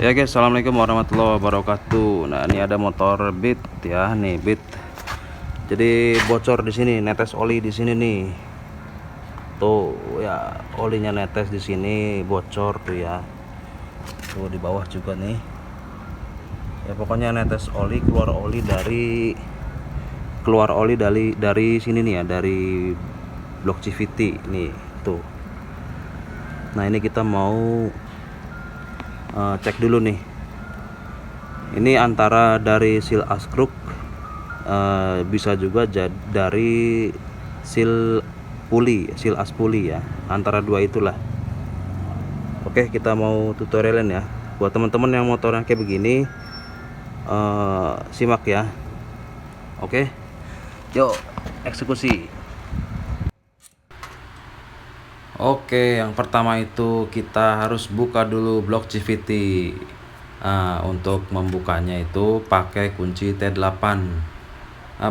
Ya guys, assalamualaikum warahmatullahi wabarakatuh. Nah, ini ada motor Beat ya, nih Beat. Jadi bocor di sini, netes oli di sini nih. Tuh ya, olinya netes di sini, bocor tuh ya. Tuh di bawah juga nih. Ya pokoknya netes oli, keluar oli dari sini nih ya, dari blok CVT nih, tuh. Nah, ini kita mau cek dulu nih. Ini antara dari seal askruk, bisa juga dari seal aspuli ya, antara dua itulah. Oke, kita mau tutorialin ya. Buat teman-teman yang motornya kayak begini, simak ya. Oke, yuk eksekusi. Oke, yang pertama itu kita harus buka dulu blok CVT. Untuk membukanya itu pakai kunci T8.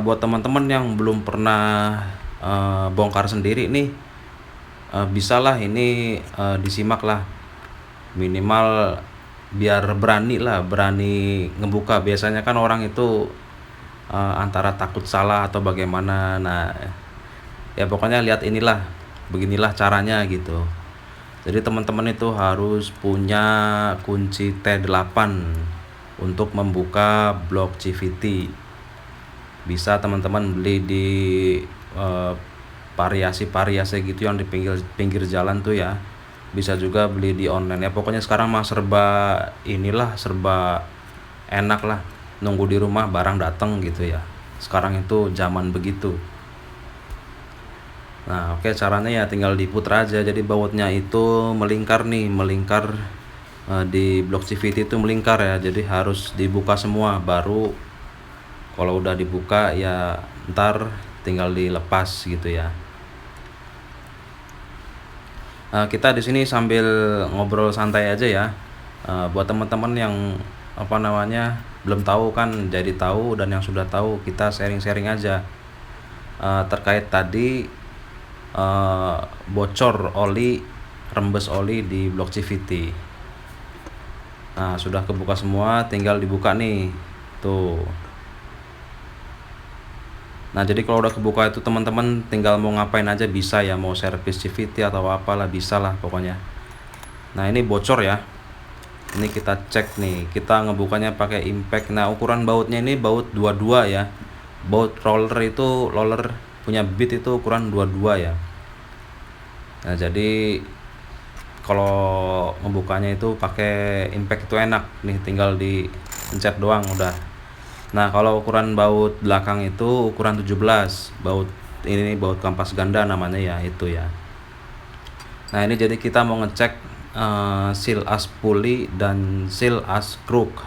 Buat teman-teman yang belum pernah bongkar sendiri nih, bisalah ini disimak lah, minimal biar berani ngebuka. Biasanya kan orang itu antara takut salah atau bagaimana. Nah ya pokoknya lihat inilah, beginilah caranya gitu. Jadi teman-teman itu harus punya kunci T8 untuk membuka blok CVT. Bisa teman-teman beli di variasi gitu yang di pinggir jalan tuh ya. Bisa juga beli di online ya. Pokoknya sekarang mah serba enak lah. Nunggu di rumah barang datang gitu ya. Sekarang itu zaman begitu. Nah, oke, caranya ya tinggal diputar aja. Jadi bautnya itu melingkar di blok CVT itu melingkar ya. Jadi harus dibuka semua, baru kalau udah dibuka ya ntar tinggal dilepas gitu ya. Kita di sini sambil ngobrol santai aja ya. Buat teman-teman yang belum tahu kan jadi tahu, dan yang sudah tahu kita sharing-sharing aja terkait tadi bocor oli, rembes oli di blok CVT. Nah, sudah kebuka semua, tinggal dibuka nih tuh. Nah, jadi kalau udah kebuka itu teman-teman tinggal mau ngapain aja bisa ya, mau servis CVT atau apalah bisa lah pokoknya. Nah, ini bocor ya. Ini kita cek nih, kita ngebukanya pakai impact. Nah, ukuran bautnya ini baut 22 ya. Baut roller punya Beat itu ukuran 22 ya. Nah, jadi kalau ngebukanya itu pakai impact itu enak nih, tinggal dipencet doang udah. Nah, kalau ukuran baut belakang itu ukuran 17. Baut ini baut kampas ganda namanya ya, itu ya. Nah, ini jadi kita mau ngecek seal aspuli dan seal askruk.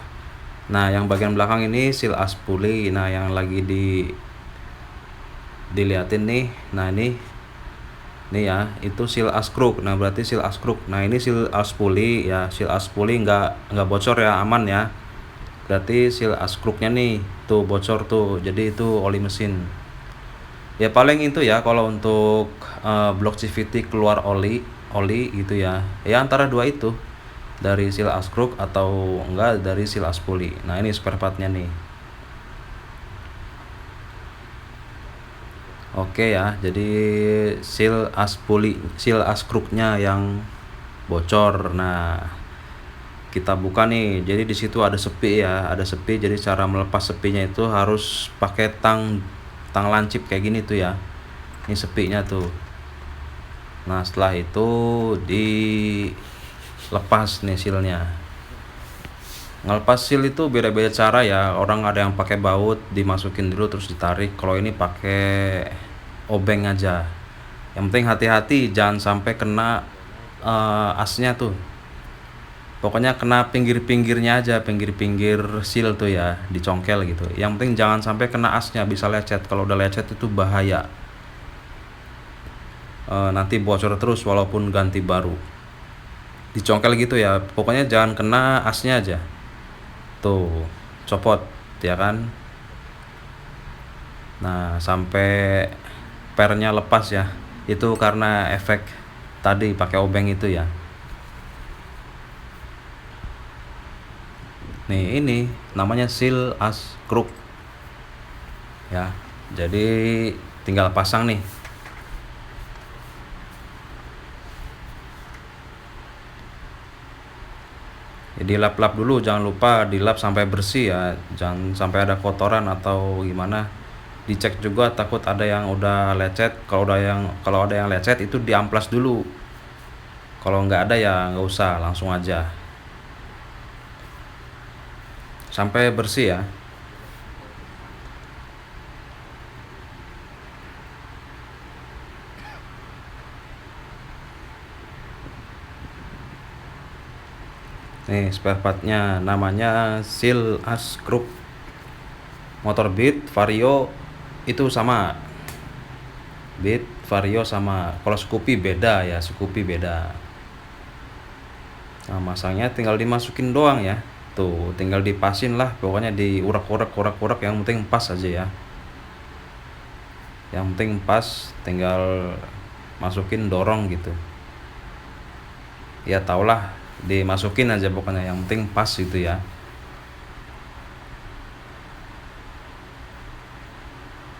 Nah, yang bagian belakang ini seal aspuli. Nah, yang lagi dilihatin nih. Nah, ini ya, itu seal askruk. Nah, berarti seal askruk. Nah, ini seal aspuli ya. Seal aspuli nggak bocor ya, aman ya. Berarti seal askruknya nih tuh bocor tuh. Jadi itu oli mesin. Ya paling itu ya, kalau untuk blok CVT keluar oli gitu ya. Ya antara dua itu, dari seal askruk atau enggak dari seal aspuli. Nah, ini spare partnya nih. Oke ya, jadi seal askruknya yang bocor. Nah, kita buka nih. Jadi di situ ada sepi ya, Jadi cara melepas sepinya itu harus pakai tang lancip kayak gini tuh ya. Ini sepinya tuh. Nah, setelah itu dilepas nih sealnya. Ngelepas seal itu beda-beda cara ya. Orang ada yang pakai baut, dimasukin dulu terus ditarik. Kalau ini pakai obeng aja. Yang penting hati-hati jangan sampai kena asnya tuh. Pokoknya kena pinggir-pinggirnya aja, pinggir-pinggir seal tuh ya, dicongkel gitu. Yang penting jangan sampai kena asnya, bisa lecet. Kalau udah lecet itu bahaya. Nanti bocor terus walaupun ganti baru. Dicongkel gitu ya, pokoknya jangan kena asnya aja. Tuh, copot ya kan. Nah, sampai pernya lepas ya. Itu karena efek tadi pakai obeng itu ya. Nih ini namanya seal as crook ya. Jadi tinggal pasang nih. Jadi lap-lap dulu, jangan lupa dilap sampai bersih ya, jangan sampai ada kotoran atau gimana. Dicek juga, takut ada yang udah lecet. Kalau ada yang lecet itu diamplas dulu. Kalau nggak ada ya nggak usah, langsung aja sampai bersih ya. Nih spare partnya namanya seal as crook. Motor Beat, Vario itu sama. Beat, Vario sama. Kalau Scoopy beda ya, Scoopy beda. Nah masangnya tinggal dimasukin doang ya. Tuh tinggal dipasin lah, pokoknya diurak-urak yang penting pas aja ya. Yang penting pas, tinggal masukin, dorong gitu ya, taulah, dimasukin aja pokoknya, yang penting pas gitu ya.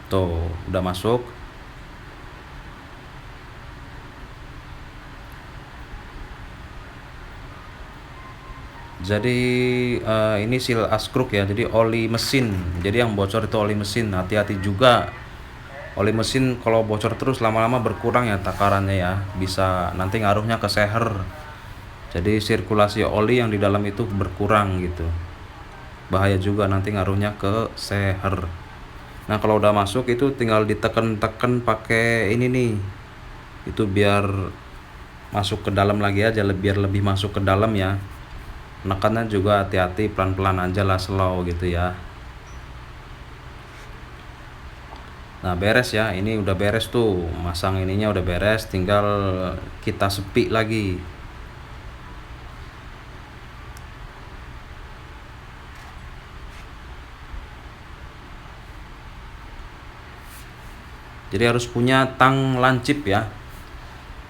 Tuh udah masuk. Jadi ini seal as crook ya, jadi oli mesin. Jadi yang bocor itu oli mesin, hati-hati juga. Oli mesin kalau bocor terus lama-lama berkurang ya takarannya ya, bisa nanti ngaruhnya ke seher. Jadi sirkulasi oli yang di dalam itu berkurang gitu, bahaya juga nanti ngaruhnya ke seher. Nah kalau udah masuk itu tinggal diteken-teken pakai ini nih, itu biar masuk ke dalam lagi aja, biar lebih masuk ke dalam ya. Nekannya juga hati-hati, pelan-pelan aja lah, slow gitu ya. Nah beres ya, ini udah beres tuh, masang ininya udah beres, tinggal kita sepi lagi. Jadi harus punya tang lancip ya,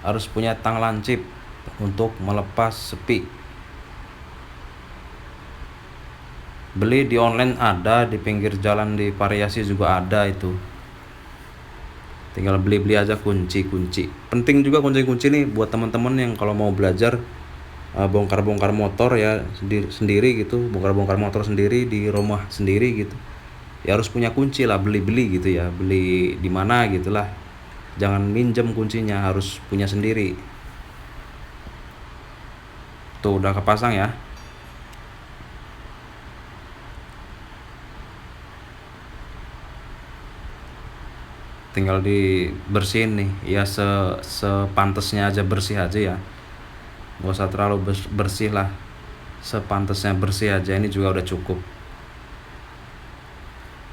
harus punya tang lancip untuk melepas sepi. Beli di online ada, di pinggir jalan di Variasi juga ada itu. Tinggal beli-beli aja kunci-kunci. Penting juga kunci-kunci nih buat teman-teman yang kalau mau belajar bongkar-bongkar motor ya sendiri gitu, bongkar-bongkar motor sendiri di rumah sendiri gitu. Ya harus punya kunci lah, beli-beli gitu ya, beli di mana gitulah. Jangan minjem kuncinya, harus punya sendiri. Tuh udah kepasang ya. Tinggal dibersihin nih ya, sepantasnya aja, bersih aja ya, nggak usah terlalu bersih lah, sepantasnya bersih aja, ini juga udah cukup.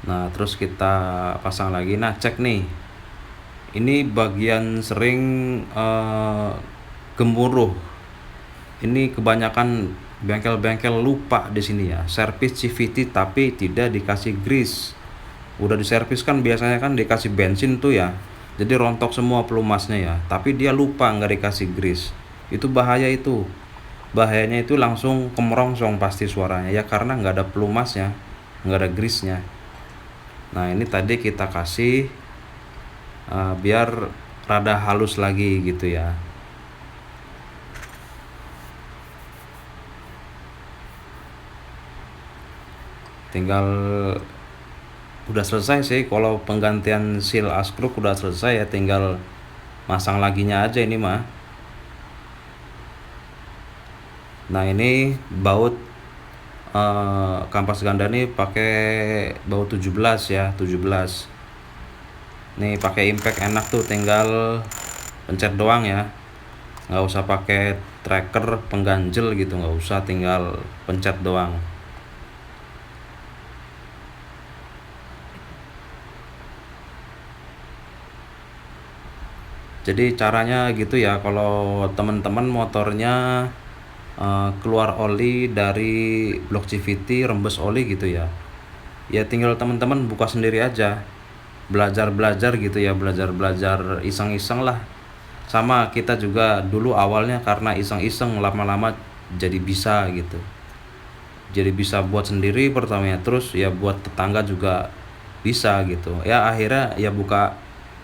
Nah terus kita pasang lagi. Nah cek nih, ini bagian sering gemuruh. Ini kebanyakan bengkel-bengkel lupa di sini ya, servis CVT tapi tidak dikasih grease. Udah diservis kan biasanya kan dikasih bensin tuh ya, jadi rontok semua pelumasnya ya, tapi dia lupa nggak dikasih grease. Itu bahaya, itu bahayanya itu langsung kemerongsong pasti suaranya ya, karena nggak ada pelumasnya, nggak ada grease-nya. Nah ini tadi kita kasih biar rada halus lagi gitu ya. Tinggal udah selesai sih, kalau penggantian seal as crook udah selesai ya, tinggal masang laginya aja ini mah. Nah ini baut kampas ganda nih pakai baut 17 ya, 17 nih, pakai impact enak tuh, tinggal pencet doang ya, nggak usah pakai tracker pengganjel gitu, nggak usah, tinggal pencet doang. Jadi caranya gitu ya, kalau teman-teman motornya keluar oli dari blok CVT, rembes oli gitu ya, ya tinggal teman-teman buka sendiri aja, belajar gitu ya, belajar iseng-iseng lah. Sama kita juga dulu awalnya karena iseng-iseng, lama-lama jadi bisa gitu. jadi bisa buat sendiri pertamanya, terus ya buat tetangga juga bisa gitu ya. Akhirnya ya buka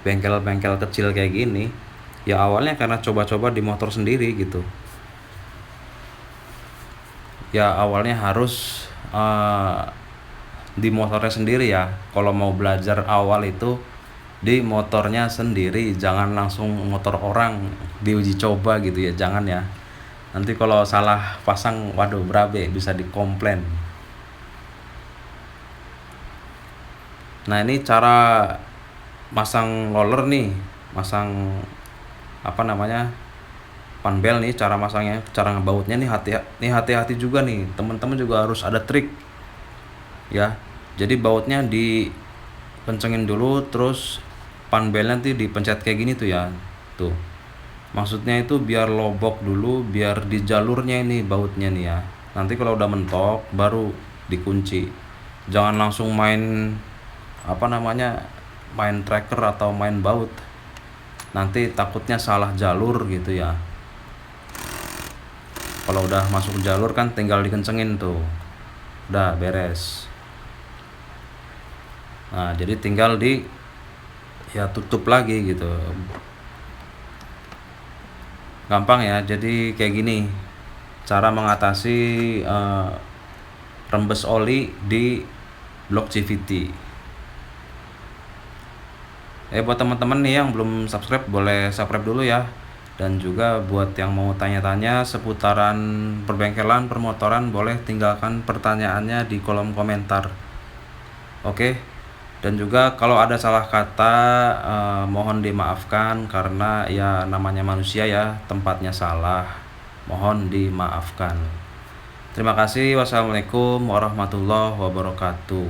bengkel-bengkel kecil kayak gini ya, awalnya karena coba-coba di motor sendiri gitu ya. Awalnya harus di motornya sendiri ya. Kalau mau belajar awal itu di motornya sendiri, jangan langsung motor orang diuji coba gitu ya, jangan ya. Nanti kalau salah pasang, waduh berabe, bisa dikomplain. Nah ini cara masang roller nih, masang apa namanya, panbel nih, cara masangnya, cara ngebautnya nih, hati-hati juga nih teman-teman, juga harus ada trik ya. Jadi bautnya dikencengin dulu, terus panbelnya nanti dipencet kayak gini tuh ya, tuh maksudnya itu biar lobok dulu, biar di jalurnya ini bautnya nih ya. Nanti kalau udah mentok baru dikunci. Jangan langsung main apa namanya, main tracker atau main baut, nanti takutnya salah jalur gitu ya. Kalau udah masuk jalur kan tinggal dikencengin tuh, udah beres. Nah jadi tinggal ya tutup lagi gitu, gampang ya. Jadi kayak gini cara mengatasi rembes oli di blok CVT. Buat teman-teman nih yang belum subscribe, boleh subscribe dulu ya. Dan juga buat yang mau tanya-tanya seputaran perbengkelan, permotoran, boleh tinggalkan pertanyaannya di kolom komentar. Oke. Dan juga kalau ada salah kata, mohon dimaafkan, karena ya namanya manusia ya, tempatnya salah, mohon dimaafkan. Terima kasih. Wassalamualaikum warahmatullahi wabarakatuh.